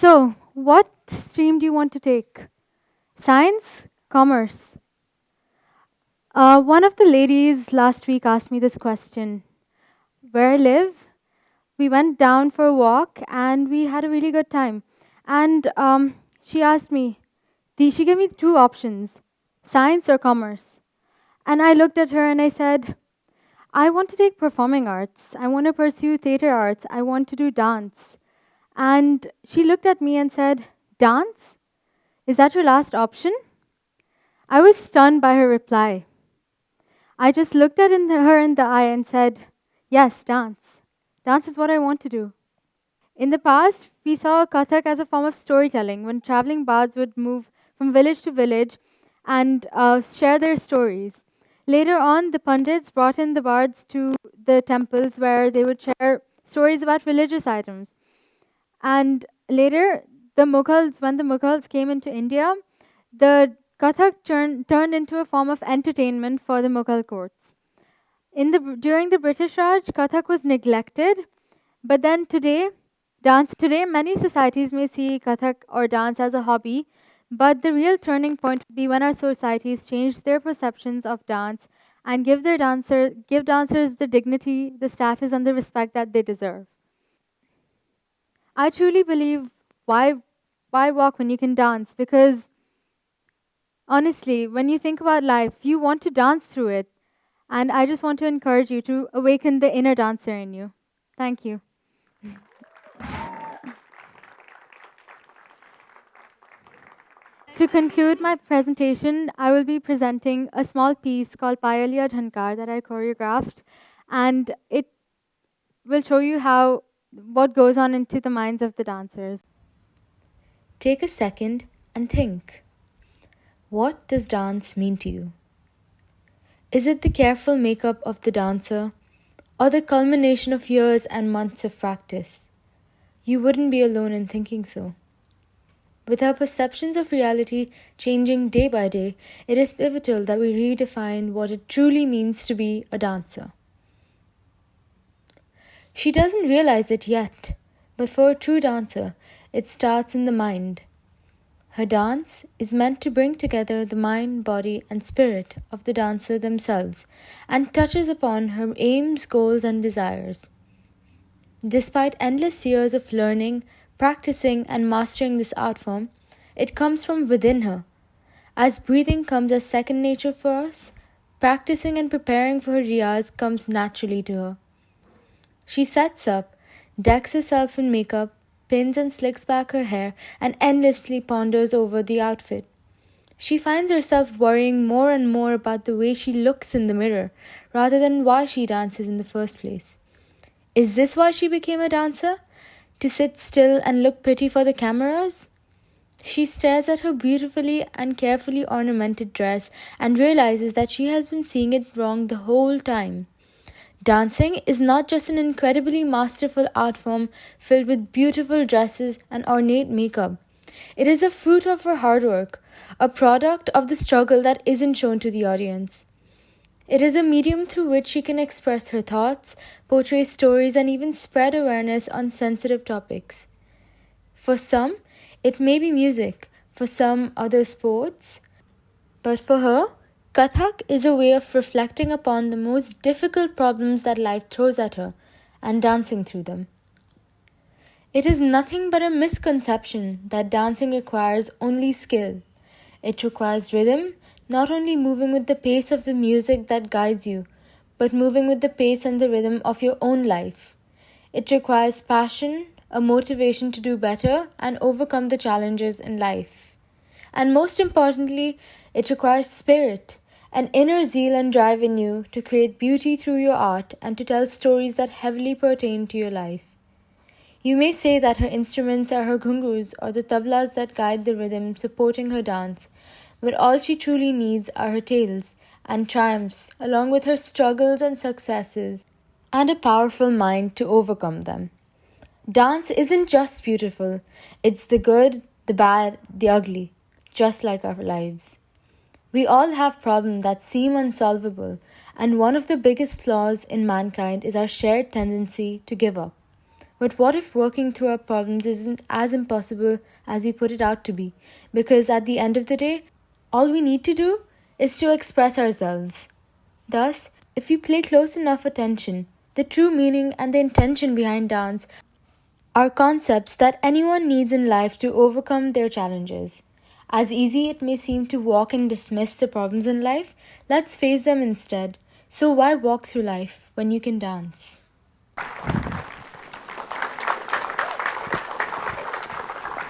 So, what stream do you want to take? Science? Commerce? One of the ladies last week asked me this question. Where I live, we went down for a walk and we had a really good time. And she asked me, she gave me two options, science or commerce. And I looked at her and I said, I want to take performing arts. I want to pursue theater arts. I want to do dance. And she looked at me and said, Dance? Is that your last option? I was stunned by her reply. I just looked at her in the eye and said, Yes, dance. Dance is what I want to do. In the past, we saw Kathak as a form of storytelling when traveling bards would move from village to village and share their stories. Later on, the Pandits brought in the bards to the temples where they would share stories about religious items. And later, when the Mughals came into India, the Kathak turned into a form of entertainment for the Mughal courts. During the British Raj, Kathak was neglected, but then today many societies may see Kathak or dance as a hobby, but the real turning point would be when our societies change their perceptions of dance and give dancers the dignity, the status, and the respect that they deserve. I truly believe why why walk when you can dance? Because honestly, when you think about life, you want to dance through it. And I just want to encourage you to awaken the inner dancer in you. Thank you. To conclude my presentation, I will be presenting a small piece called Payaliya Dhankar that I choreographed, and it will show you what goes on into the minds of the dancers. Take a second and think. What does dance mean to you? Is it the careful makeup of the dancer, or the culmination of years and months of practice? You wouldn't be alone in thinking so. With our perceptions of reality changing day by day, it is pivotal that we redefine what it truly means to be a dancer. She doesn't realize it yet, but for a true dancer, it starts in the mind. Her dance is meant to bring together the mind, body, and spirit of the dancer themselves and touches upon her aims, goals, and desires. Despite endless years of learning, practicing, and mastering this art form, it comes from within her. As breathing comes as second nature for us, practicing and preparing for her riyaz comes naturally to her. She sets up, decks herself in makeup, pins and slicks back her hair, and endlessly ponders over the outfit. She finds herself worrying more and more about the way she looks in the mirror, rather than why she dances in the first place. Is this why she became a dancer? To sit still and look pretty for the cameras? She stares at her beautifully and carefully ornamented dress and realizes that she has been seeing it wrong the whole time. Dancing is not just an incredibly masterful art form filled with beautiful dresses and ornate makeup. It is a fruit of her hard work, a product of the struggle that isn't shown to the audience. It is a medium through which she can express her thoughts, portray stories, and even spread awareness on sensitive topics. For some, it may be music, for some other sports, but for her, Kathak is a way of reflecting upon the most difficult problems that life throws at her and dancing through them. It is nothing but a misconception that dancing requires only skill. It requires rhythm, not only moving with the pace of the music that guides you, but moving with the pace and the rhythm of your own life. It requires passion, a motivation to do better and overcome the challenges in life. And most importantly, it requires spirit, an inner zeal and drive in you to create beauty through your art and to tell stories that heavily pertain to your life. You may say that her instruments are her ghungroos or the tablas that guide the rhythm supporting her dance, but all she truly needs are her tales and triumphs, along with her struggles and successes, and a powerful mind to overcome them. Dance isn't just beautiful, it's the good, the bad, the ugly, just like our lives. We all have problems that seem unsolvable, and one of the biggest flaws in mankind is our shared tendency to give up. But what if working through our problems isn't as impossible as we put it out to be? Because at the end of the day, all we need to do is to express ourselves. Thus, if we pay close enough attention, the true meaning and the intention behind dance are concepts that anyone needs in life to overcome their challenges. As easy it may seem to walk and dismiss the problems in life, let's face them instead. So why walk through life when you can dance?